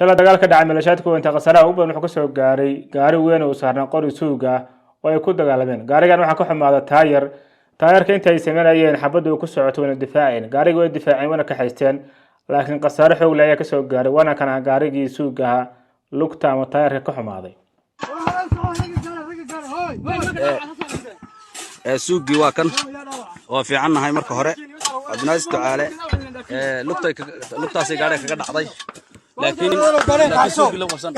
shalay dagaalka dhacay maleeshiyaadka inta qasaraha u badan wuxuu ka soo gaaray gaari weyn oo saarnaa qori suug ah oo ay ku dagaalameen. Gaarigan waxaa ka xumaaday taayarka inta ay sameynayeen xabaddu ku socoto wana difaaceen. Gaariga way difaaceen wana ka haysteen laakiin qasare xoog leh ayaa ka soo gaaray wana kana gaarigii suug ah lugta ama taayarka ka xumaaday. suuqii waa kan oo fiicannahay marka hore abnaas tacaale lugtaasi gaariga kaga dhacday laakiin suuqii la qabsan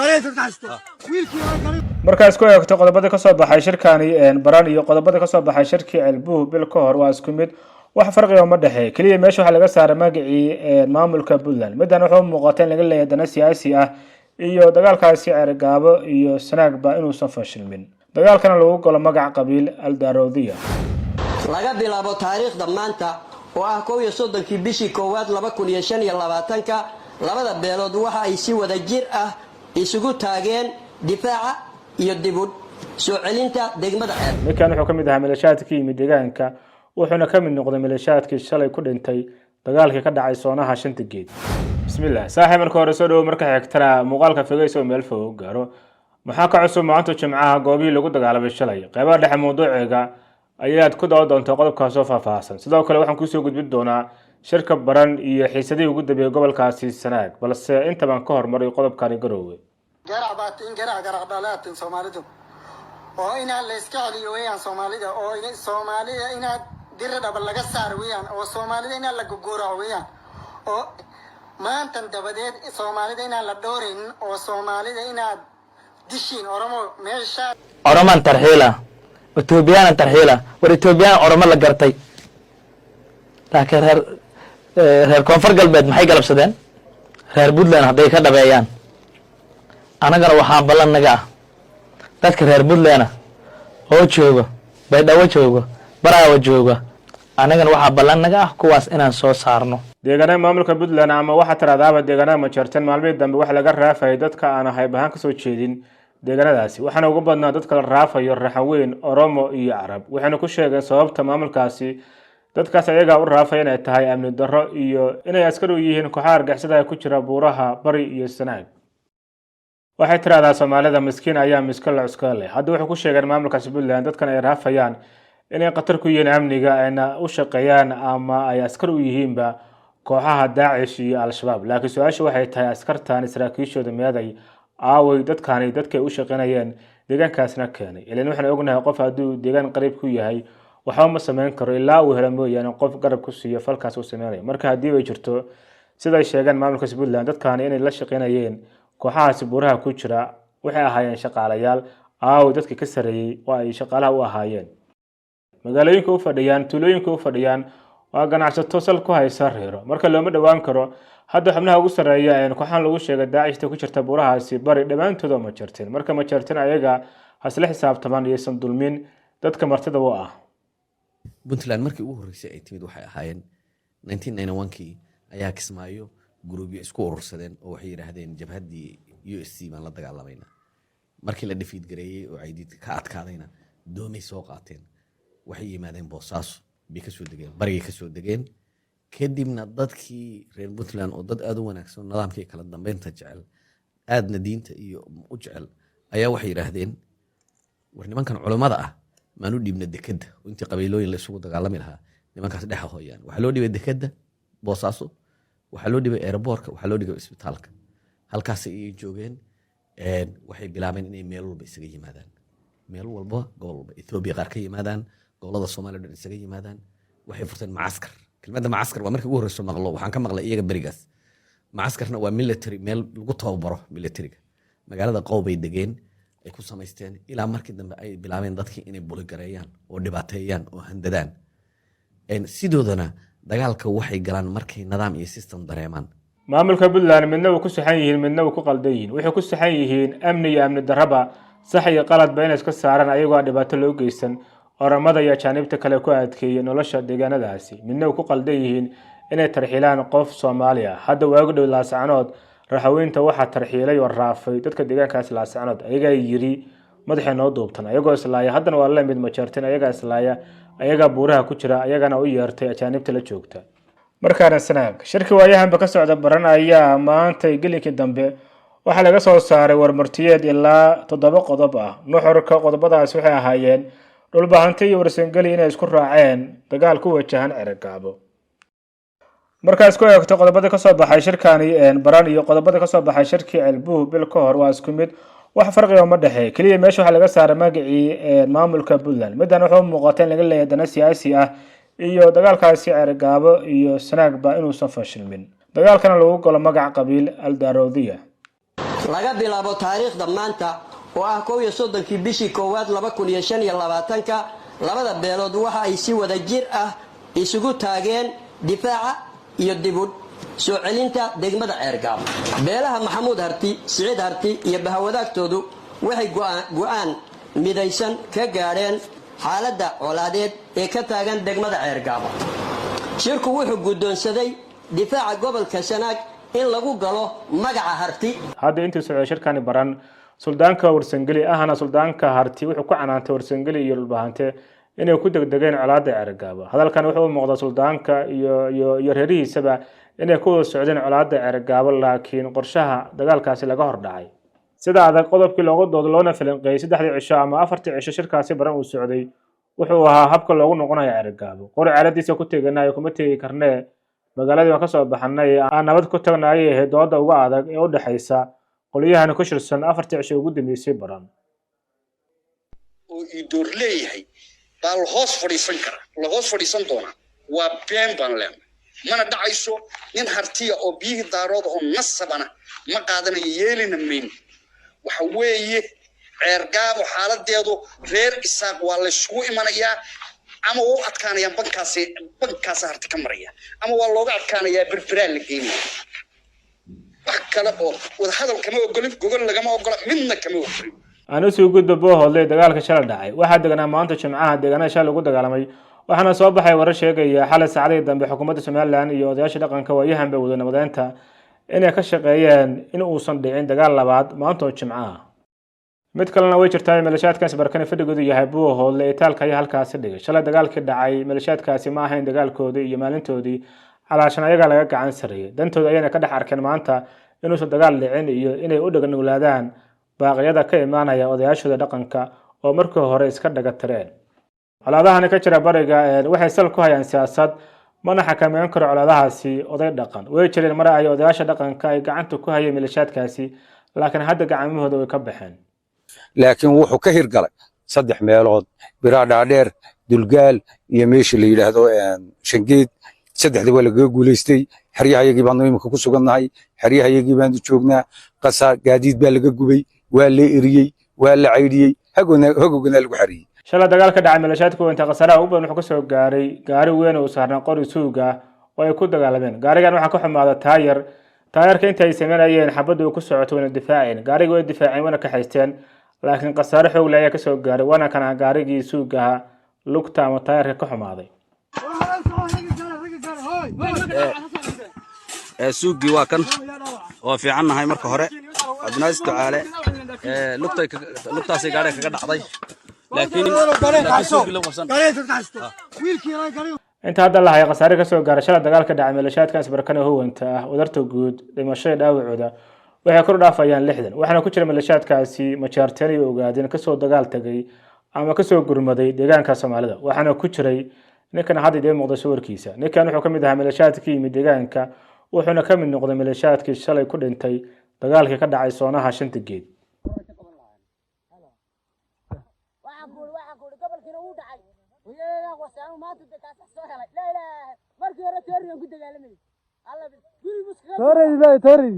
markaas ku eegto qodobada ka soo baxay shirkani baran iyo qodobada ka soo baxay shirkii Ceelbuhu bil ka hor waa isku mid wax farqi ah ma dhaxay kaliya meesha waxa laga saaray magacii maamulka Puntland midan wuxuu muuqataa in laga leeyahay dana siyaasi ah iyo dagaalkaasi Cergaabo iyo Sanaagba inuu soo fashilmin dagaalkana lagu galo magac qabiil Aldaroodiya laga bilaabo taariikhda maanta oo ah 31 bishii koowaad 2025 labada beelood waxa ay si wada jir ah isugu taageen difaaca iyo dibud soo celinta degmada Ceeb ninkan wuxuu kamid ahaa maleeshiyaadkii yimid deegaanka wuxuuna kamid noqday maleeshiyaadkii shalay ku dhintay dagaalkii ka dhacay soonaha shanta geed bismillaah saaxiib marka hore soo dhaw marka xigtana muuqaalka fagayso meel fog gaaro maxaa ka cusub maanta jimcaha goobii lagu dagaalamay shalay qaybaha dhexe mowduuciga ayaad ku daawan doontaa qodobkaas oo faahfaahsan sidoo kale waxaan ku soo gudbin doonaa shirka baran iyo xiisadii ugu dambeeyay gobolkaasi Sanaag balse inta baan ka hormaray qodobkani garoowe garaac Soomaalidu oo ina la iska celiyo weeyaan Soomaalida oo Soomaalida ina diradaba laga saar weeyaan oo Soomaalida ina la gogoro weeyaan oo maanta dabadeed Soomaalida ina la dhoorin oo Soomaalida ina dishin Oromo meesha Oroman tarxiila Ethiopian tarxiila war Ethiopian Oromo la gartay laakiin reer koonfur galbeed maxay galabsadeen reer Puntland haday ka dhabeeyaan anagana waxaan ballan naga ah dadka reer Puntland oo jooga Baydhabo jooga Baraawo jooga anagana waxa ballan naga ah kuwaas inaan soo saarno deegaanada maamulka Puntland ama waxa tiraadaaba deegaanada ma jartan maalmeed dambe wax laga raafay dadka aan haybahan ka soo jeedin deegaanadaasi waxaana ugu badnaa dadka la raafayo raxaweyn Oromo iyo Arab waxaana ku sheegeen sababta maamulkaasi dadkaas ayaga u raafay inay tahay amni darro iyo inay askar u yihiin kooxaha argagixisada ku jira buuraha bari iyo Sanaag waxay tiraahdaa Soomaalida miskiin ayaa miskiin la cuska leh hadda wuxuu ku sheegay maamulkaasi Puntland dadkan ay raafayaan inay qatar ku yihiin amniga ayna u shaqeeyaan ama ay askar u yihiinba kooxaha Daesh iyo Al-Shabaab laakiin su'aashu waxay tahay askartaan Israakiishooda meeday aaway dadkay u shaqeynayeen deegaankaasna keenay ilaan waxaan ognahay qof hadduu deegaan qariib ku yahay waxa ma sameyn karo ilaa uu helo mooyaan qof garab ku siiyo falkaas uu sameeyo marka hadii ay jirto sida ay sheegan maamulka Puntland dadkan inay la shaqeynayeen kooxahaas buuraha ku jira waxay ahaayeen shaqaalayaal dadka ka sareeyay oo ay shaqaalaha u ahaayeen magaalooyinka u fadhiyaan tuulooyinka u fadhiyaan waa ganacsato sal ku haysa reero marka looma dhawaan karo hadda xubnaha ugu sareeya ee kooxan lagu sheegay Daesh ku jirta buurahaasi bari dhamaantood ma jarteen marka ma jarteen ayaga hasla xisaabtamaan iyo san dulmin dadka martida u ah Puntland markii ugu horeysay ay timid waxay ahaayeen 1991kii ayaa Kismaayo group isku urursadeen oo waxay yiraahdeen jabhadii USC baan la dagaalamayna markii la defeat gareeyay oo ay ka adkaadayna doomay soo qaateen waxay yimaadeen Boosaaso bi ka soo degeen bariga ka soo degeen kadibna dadkii reer Puntland oo dad aad u wanaagsan nidaamkii kala dambeynta jecel aadna diinta iyo u jecel ayaa waxay yiraahdeen war nimankan culimada ah maanu dhibna dekada intii qabiilooyin la isugu dagaalami lahaa nimankaas dhex hooyaan waxa loo dhibay dekada Boosaaso waxa loo dhibay airportka waxa loo dhibay isbitaalka halkaas ay joogeen waxay bilaabeen inay meel walba isaga yimaadaan meel walba gobol walba Ethiopia qaar ka yimaadaan gobolada Soomaaliya isaga yimaadaan waxay furteen maaskar kelmadda maaskar waa markii ugu horreysay maqlo waxaan ka maqlay iyaga barigaas maaskarna waa military meel lagu tababaro militariga magaalada Qowbay degeen ay ku samaysteen ilaa markii dambe ay bilaabeen dadkii inay buligareeyaan oo dhibaateeyaan oo handadaan sidoodana dagaalka waxay galaan markay nidaam iyo system dareemaan maamulka Puntland midna uu ku saxan yihiin midna uu ku qaldan yihiin waxay ku saxan yihiin amni iyo amni darraba sax iyo qalad bayna iska saaran ayagoo dhibaato loo geysan Oromada iyo jaanibta kale ku adkeeyay nolosha deegaanadaasi midna uu ku qaldan yihiin inay tarxiilaan qof Soomaali ah hadda waa ugu dhow laasacanood raxaweynta waxa tarxiilay oo raafay dadka deegaankaas laasacanood ayaga yiri madaxay noo duubtan ayagoo islaaya haddana waa la mid ma jartin ayaga islaaya ayaga buuraha ku jira ayagana u yeertay jaanibta la joogta markaana Sanaag shirki waayahanba ka socda baran ayaa maanta gelinkii dambe waxaa laga soo saaray warmartiyeed ilaa 7 qodob ah. Nuxurka qodobadaas waxay ahaayeen dhulbahanti iyo warsangeli inay isku raaceen dagaal ku wajahan Cerigabo. markaas ku eegto qodobada ka soo baxay shirkani baran iyo qodobada ka soo baxay shirkii Ceelbuhu bil ka hor waa isku mid wax farqi ah ma dhaxay kaliya meesha waxa laga saaray magacii maamulka Puntland midan wuxuu muuqataa in laga leeyahay dana siyaasi ah iyo dagaalkaasi Cerigabo iyo Sanaagba inuusan fashilmin dagaalkana lagu galo magac qabiil Aldaroodiya laga bilaabo taariikhda maanta oo ah 31 bishii koowaad 2025 labada beelood waxa ay si wada jir ah isugu taageen difaaca iyo dibud soo celinta degmada Cerigabo beelaha Maxamuud Harti Siciid Harti iyo bahawadaagtoodu waxay go'aan midaysan ka gaareen xaaladda colaadeed ee ka taagan degmada Cerigabo shirku wuxuu guddoonsaday difaaca gobolka Sanaag in lagu galo magaca Harti hadda intii soo shirkani baran suldaanka warsangeli ahana suldaanka Harti wuxuu ku canaantay warsangeli iyo dhulbahante inay ku degdegeen colaadda Cerigabo hadalkan wuxuu muuqdaa suldaanka iyo reerihiisaba inay ku socdeen colaadda Cerigabo laakiin qorshaha dagaalkaasi laga hor dhacay sida adag qodobkii loogu doodo loona filanqeeyay 3 cisho ama 4 cisho shirkaasi baran uu socday wuxuu ahaa habka loogu noqonayo Cerigabo qori caaladiisa ku teeganayo kuma teegi karnee magaaladii waan ka soo baxnay aan nabad ku tagnay ee dooda uga adag ee u dhaxaysa qoliyahan ku shirsan 4 cisho ugu dambeysay baran oo ii door leeyahay bal hoos fadhiisan doona waa been baan leeyahay mana dhacayso nin Hartiya oo biyo daarood oo nasabana ma qaadanayo yeelina meen waxa weeye Cerigabo xaaladeedu reer Isaaq waa la isku imanayaa ama uu adkaanaya bankaas Harti ka maraya ama waa looga adkaanaya Berbera la geeyay wax kale oo wada hadal kama ogolin gogol lagama ogola midna kama ogolin أنا سوق الدبوه اللي دجال كشل داعي واحد دجنا ما أنت جمعها دجنا شال وجود دجالمي وإحنا صباح ورش هيك حالة سعيدة دم بحكومة سوماليلاند يودياش دقن كويهم بودنا بدأنتها إن كشقيان إن أوصل دعين دجال لبعض ما أنت جمعها متكلنا ويشر تاي ملشات كاس بركان في دجودي يحبوه اللي تال كي هالكاس دجال شل دجال كداعي ملشات كاس ما هين دجال كودي يمالن تودي علشان يجعل لك عن سرية دنتو دعينا كده حركان ما أنت إنه صد دجال لعين إنه يودجن ولادان baaqyada ka imaanaya odayaashooda dhaqanka oo markii hore iska dhagatireen colaadahan ka jira bariga waxay sal ku hayaan siyaasad mana xakameyn karo colaadahaasi oday dhaqan way jireen mar ay odayaasha dhaqanka ay gacanta ku hayeen milishaadkaasi laakiin hadda gacmahooda way ka baxeen laakiin wuxuu ka hirgalay 3 meelood biraadha dheer dulgaal iyo meesha la yiraahdo shangeed saddexda waa laga guuleystay xaryahayagii baan imika ku sugannahay xaryahayagii baan joognaa qasa gaadiid baa laga gubay waa la eriyay waa la caydiyay hagogana lagu xariyay shala dagaalka dhacay milishaadku inta qasaraha u badan wuxuu ka soo gaaray gaari weyn oo saaran qori suuga oo ay ku dagaalameen gaarigan waxa ka xumaada taayarka inta ay sameeyeen xabadu ku socoto wana difaaceen gaariga way difaaceen wana ka haysteen laakiin qasar xoog leh ayaa ka soo gaaray wana kana gaarigii suuga lugta ama taayarka ka xumaaday suuqii waa kan oo fiicannahay marka hore abnaas tacaale lugtaasi gaari kaga dhacday laakiin suuqii la qabsan inta hadda la hayo qasaare ka soo gaaray shala dagaalka dhacay milishaadkaas barkana huwanta ah wadarta guud dhimashada dhaawacooda waxay kor dhaafayaan 60 waxaana ku jira milishaadkaasi majaarteen iyo ogaadeen ka soo dagaal tagay ama ka soo gurmaday deegaanka Soomaalida waxaana ku jiray ninkan hadda idin muuqda sawirkiisa ninkan wuxuu kamid ahaa milishaadkii deegaanka wuxuuna ka mid noqday milishaadkii shalay ku dhintay dagaalkii ka dhacay soonaha shanta geed Torre